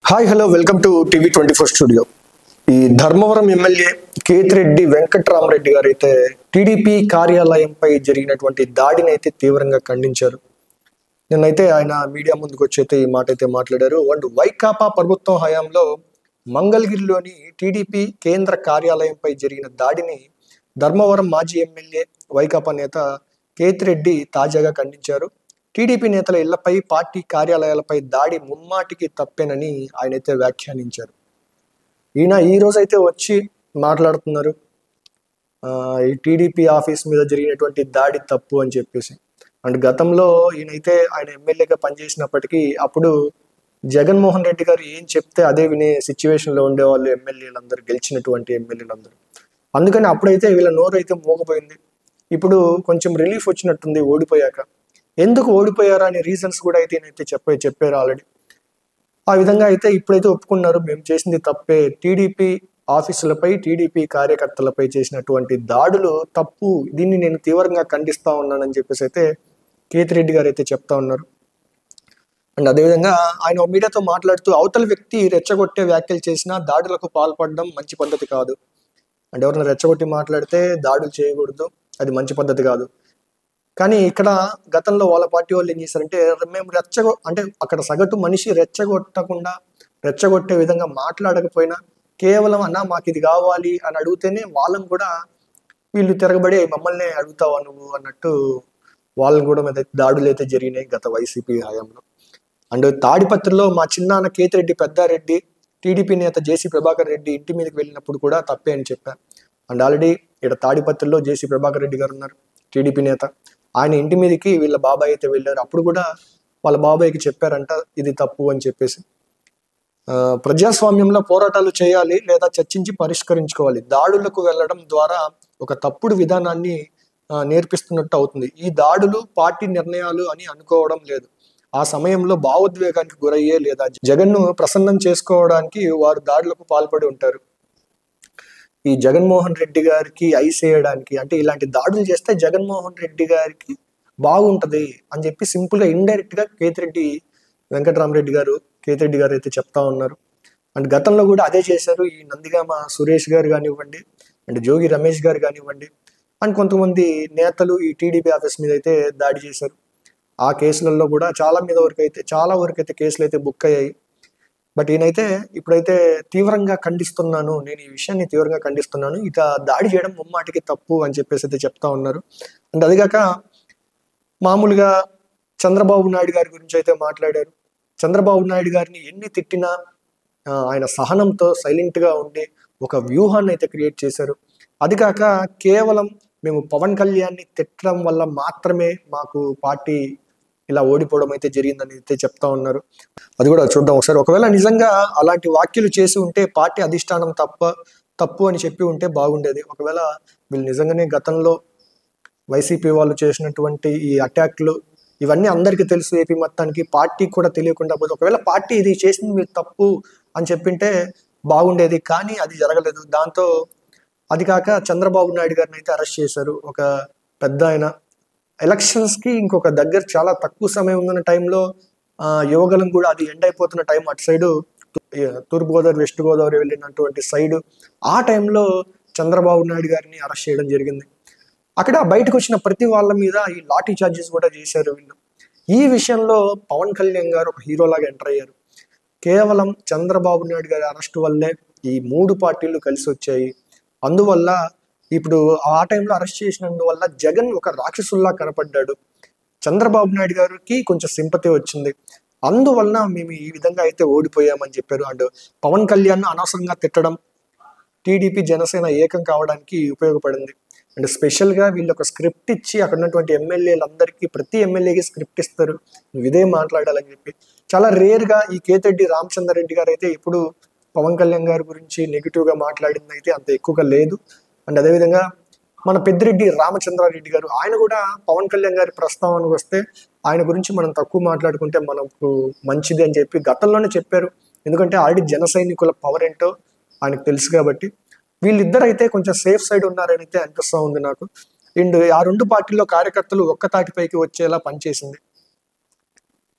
Hi hello welcome to TV 24 studio. ఈ Dharmavaram MLA Kethireddy Venkatrama Reddy గారు అయితే టీడీపీ కార్యాలయంపై జరిగినటువంటి దాడిని అయితే తీవ్రంగా ఖండించారు. నిన్నైతే ఆయన మీడియా ముందుకు వచ్చి అయితే ఈ మాట అయితే మాట్లాడారు. అండ్ వైకాపా ప్రభుత్వం హయాంలో మంగళగిరిలోని టీడీపీ కేంద్ర కార్యాలయంపై జరిగిన దాడిని ధర్మవరం మాజీ ఎమ్మెల్యే వైకాపా నేత కేతిరెడ్డి తాజాగా ఖండించారు. టీడీపీ నేతల ఇళ్లపై, పార్టీ కార్యాలయాలపై దాడి ముమ్మాటికి తప్పేనని ఆయనైతే వ్యాఖ్యానించారు. ఈయన ఈ రోజైతే వచ్చి మాట్లాడుతున్నారు. ఈ టీడీపీ ఆఫీస్ మీద జరిగినటువంటి దాడి తప్పు అని చెప్పేసి. అండ్ గతంలో ఈయనైతే ఆయన ఎమ్మెల్యేగా పనిచేసినప్పటికీ అప్పుడు జగన్మోహన్ రెడ్డి గారు ఏం చెప్తే అదే వినే సిచ్యువేషన్లో ఉండేవాళ్ళు ఎమ్మెల్యేలందరూ, గెలిచినటువంటి ఎమ్మెల్యేలందరూ. అందుకని అప్పుడైతే వీళ్ళ నోరు అయితే మోగపోయింది. ఇప్పుడు కొంచెం రిలీఫ్ వచ్చినట్టుంది ఓడిపోయాక. ఎందుకు ఓడిపోయారు అనే రీజన్స్ కూడా అయితే నేనైతే చెప్పారు ఆల్రెడీ. ఆ విధంగా అయితే ఇప్పుడైతే ఒప్పుకున్నారు, మేము చేసింది తప్పే, టీడీపీ ఆఫీసులపై, టీడీపీ కార్యకర్తలపై చేసినటువంటి దాడులు తప్పు, దీన్ని నేను తీవ్రంగా ఖండిస్తా ఉన్నానని చెప్పేసి అయితే కేతిరెడ్డి గారు అయితే చెప్తా ఉన్నారు. అండ్ అదేవిధంగా ఆయన మీడియాతో మాట్లాడుతూ అవతల వ్యక్తి రెచ్చగొట్టే వ్యాఖ్యలు చేసినా దాడులకు పాల్పడడం మంచి పద్ధతి కాదు. అంటే ఎవరైనా రెచ్చగొట్టి మాట్లాడితే దాడులు చేయకూడదు, అది మంచి పద్ధతి కాదు. కానీ ఇక్కడ గతంలో వాళ్ళ పార్టీ వాళ్ళు ఏం చేశారంటే, మేము అంటే అక్కడ సగటు మనిషి రెచ్చగొట్టే విధంగా మాట్లాడకపోయినా కేవలం అన్నా మాకు ఇది కావాలి అని అడిగితేనే వాళ్ళని కూడా వీళ్ళు తిరగబడి మమ్మల్ని అడుగుతావా నువ్వు అన్నట్టు వాళ్ళని కూడా మీద దాడులు అయితే జరిగినాయి గత వైసీపీ హయాంలో. అండ్ తాడిపత్రిలో మా చిన్నాన్న కేతిరెడ్డి పెద్దారెడ్డి టీడీపీ నేత జేసీ ప్రభాకర్ రెడ్డి ఇంటి మీదకి వెళ్ళినప్పుడు కూడా తప్పే అని చెప్పారు. అండ్ ఆల్రెడీ ఇక్కడ తాడిపత్రిలో జేసీ ప్రభాకర్ రెడ్డి గారు ఉన్నారు, టీడీపీ నేత. ఆయన ఇంటి మీదకి వీళ్ళ బాబాయ్ అయితే వెళ్ళారు. అప్పుడు కూడా వాళ్ళ బాబాయ్కి చెప్పారంట ఇది తప్పు అని చెప్పేసి. ప్రజాస్వామ్యంలో పోరాటాలు చేయాలి లేదా చర్చించి పరిష్కరించుకోవాలి. దాడులకు వెళ్ళడం ద్వారా ఒక తప్పుడు విధానాన్ని నేర్పిస్తున్నట్టు అవుతుంది. ఈ దాడులు పార్టీ నిర్ణయాలు అని అనుకోవడం లేదు. ఆ సమయంలో భావోద్వేగానికి గురయ్యే లేదా జగన్ను ప్రసన్నం చేసుకోవడానికి వారు దాడులకు పాల్పడి ఉంటారు. ఈ జగన్మోహన్ రెడ్డి గారికి ఐస్ వేయడానికి, అంటే ఇలాంటి దాడులు చేస్తే జగన్మోహన్ రెడ్డి గారికి బాగుంటది అని చెప్పి సింపుల్ గా ఇండైరెక్ట్ గా కేతిరెడ్డి గారు అయితే చెప్తా ఉన్నారు. అండ్ గతంలో కూడా అదే చేశారు. ఈ నందిగామ సురేష్ గారు కానివ్వండి, అండ్ జోగి రమేష్ గారు కానివ్వండి, అండ్ కొంతమంది నేతలు ఈ టీడీపీ ఆఫీస్ మీద అయితే దాడి చేశారు. ఆ కేసులలో కూడా చాలా వరకు అయితే కేసులు అయితే బుక్ అయ్యాయి. బట్ ఈయనైతే ఇప్పుడైతే తీవ్రంగా ఖండిస్తున్నాను, నేను ఈ విషయాన్ని తీవ్రంగా ఖండిస్తున్నాను, ఇక దాడి చేయడం ముమ్మాటికి తప్పు అని చెప్పేసి అయితే చెప్తా ఉన్నారు. అండ్ అదిగాక మామూలుగా చంద్రబాబు నాయుడు గారి గురించి అయితే మాట్లాడారు. చంద్రబాబు నాయుడు గారిని ఎన్ని తిట్టినా ఆయన సహనంతో సైలెంట్ గా ఉండి ఒక వ్యూహాన్ని అయితే క్రియేట్ చేశారు. అది కాక కేవలం మేము పవన్ కళ్యాణ్ని తిట్టడం వల్ల మాత్రమే మాకు పార్టీ ఇలా ఓడిపోవడం అయితే జరిగిందని అయితే చెప్తా ఉన్నారు. అది కూడా చూద్దాం ఒకసారి. ఒకవేళ నిజంగా అలాంటి వ్యాఖ్యలు చేసి ఉంటే పార్టీ అధిష్టానం తప్పు అని చెప్పి ఉంటే బాగుండేది. ఒకవేళ వీళ్ళు నిజంగానే గతంలో వైసీపీ వాళ్ళు చేసినటువంటి ఈ అటాక్లు ఇవన్నీ అందరికీ తెలుసు, ఏపీ మొత్తానికి, పార్టీ కూడా తెలియకుండా పోతే, ఒకవేళ పార్టీ ఇది చేసింది మీరు తప్పు అని చెప్పింటే బాగుండేది. కానీ అది జరగలేదు. దాంతో అది కాక చంద్రబాబు నాయుడు గారిని అయితే అరెస్ట్ చేశారు. ఒక పెద్ద ఆయన ఎలక్షన్స్కి ఇంకొక దగ్గర చాలా తక్కువ సమయం ఉన్న టైంలో యువగలం కూడా అది ఎండ్ అయిపోతున్న టైం, అటు సైడు తూర్పుగోదావరి వెస్ట్ గోదావరి వెళ్ళినటువంటి సైడు, ఆ టైంలో చంద్రబాబు నాయుడు గారిని అరెస్ట్ చేయడం జరిగింది. అక్కడ బయటకు వచ్చిన ప్రతి వాళ్ళ మీద ఈ లాఠీ చార్జెస్ కూడా చేశారు వీళ్ళు. ఈ విషయంలో పవన్ కళ్యాణ్ గారు ఒక హీరోలాగా ఎంటర్ అయ్యారు. కేవలం చంద్రబాబు నాయుడు గారి అరెస్ట్ వల్లే ఈ మూడు పార్టీలు కలిసి వచ్చాయి. అందువల్ల ఇప్పుడు ఆ టైంలో అరెస్ట్ చేసినందువల్ల జగన్ ఒక రాక్షసుల్లా కనపడ్డాడు. చంద్రబాబు నాయుడు గారికి కొంచెం సింపతి వచ్చింది. అందువల్ల మేము ఈ విధంగా అయితే ఓడిపోయామని చెప్పారు. అండ్ పవన్ కళ్యాణ్ అనవసరంగా తిట్టడం టీడీపీ జనసేన ఏకం కావడానికి ఉపయోగపడింది. అండ్ స్పెషల్గా వీళ్ళు ఒక స్క్రిప్ట్ ఇచ్చి అక్కడ ఉన్నటువంటి ఎమ్మెల్యేలందరికీ, ప్రతి ఎమ్మెల్యేకి స్క్రిప్ట్ ఇస్తారు, నువ్వు ఇదే మాట్లాడాలని చెప్పి. చాలా రేర్గా ఈ కేతిరెడ్డి రామచంద్రారెడ్డి గారు అయితే ఇప్పుడు పవన్ కళ్యాణ్ గారి గురించి నెగిటివ్గా మాట్లాడింది అయితే అంత ఎక్కువగా లేదు. అండ్ అదేవిధంగా మన పెద్దిరెడ్డి రామచంద్రారెడ్డి గారు, ఆయన కూడా పవన్ కళ్యాణ్ గారి ప్రస్తావనకు వస్తే ఆయన గురించి మనం తక్కువ మాట్లాడుకుంటే మనకు మంచిది అని చెప్పి గతంలోనే చెప్పారు. ఎందుకంటే ఆల్రెడీ జన సైనికుల పవర్ ఏంటో ఆయనకు తెలుసు కాబట్టి. వీళ్ళిద్దరు అయితే కొంచెం సేఫ్ సైడ్ ఉన్నారని అయితే అనిపిస్తూ ఉంది నాకు. అండ్ ఆ రెండు పార్టీల్లో కార్యకర్తలు ఒక్క తాటిపైకి వచ్చేలా పనిచేసింది.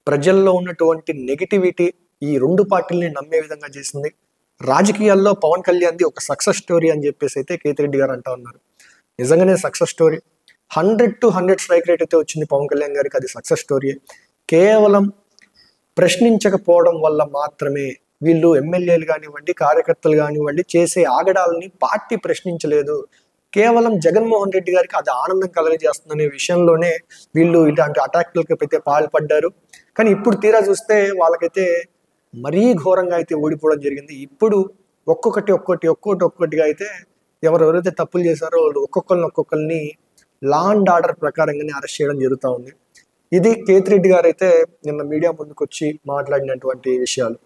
ప్రజల్లో ఉన్నటువంటి నెగిటివిటీ ఈ రెండు పార్టీలని నమ్మే విధంగా చేసింది. రాజకీయాల్లో పవన్ కళ్యాణ్ది ఒక సక్సెస్ స్టోరీ అని చెప్పేసి అయితే కేతిరెడ్డి గారు అంటా ఉన్నారు. నిజంగానే సక్సెస్ స్టోరీ. 100-100 స్ట్రైక్ రేట్ అయితే వచ్చింది పవన్ కళ్యాణ్ గారికి, అది సక్సెస్ స్టోరీ. కేవలం ప్రశ్నించకపోవడం వల్ల మాత్రమే వీళ్ళు ఎమ్మెల్యేలు కానివ్వండి, కార్యకర్తలు కానివ్వండి చేసే ఆగడాలని పార్టీ ప్రశ్నించలేదు. కేవలం జగన్మోహన్ రెడ్డి గారికి అది ఆనందం కలగజేస్తుందనే విషయంలోనే వీళ్ళు ఇలాంటి అటాక్లకు అయితే పాల్పడ్డారు. కానీ ఇప్పుడు తీరా చూస్తే వాళ్ళకైతే మరీ ఘోరంగా అయితే ఓడిపోవడం జరిగింది. ఇప్పుడు ఒక్కొక్కటిగా అయితే ఎవరెవరైతే తప్పులు చేశారో వాళ్ళు ఒక్కొక్కరిని లా అండ్ ఆర్డర్ ప్రకారంగానే అరెస్ట్ చేయడం జరుగుతూ ఉంది. ఇది కేతిరెడ్డి గారు అయితే నిన్న మీడియా ముందుకు వచ్చి మాట్లాడినటువంటి విషయాలు.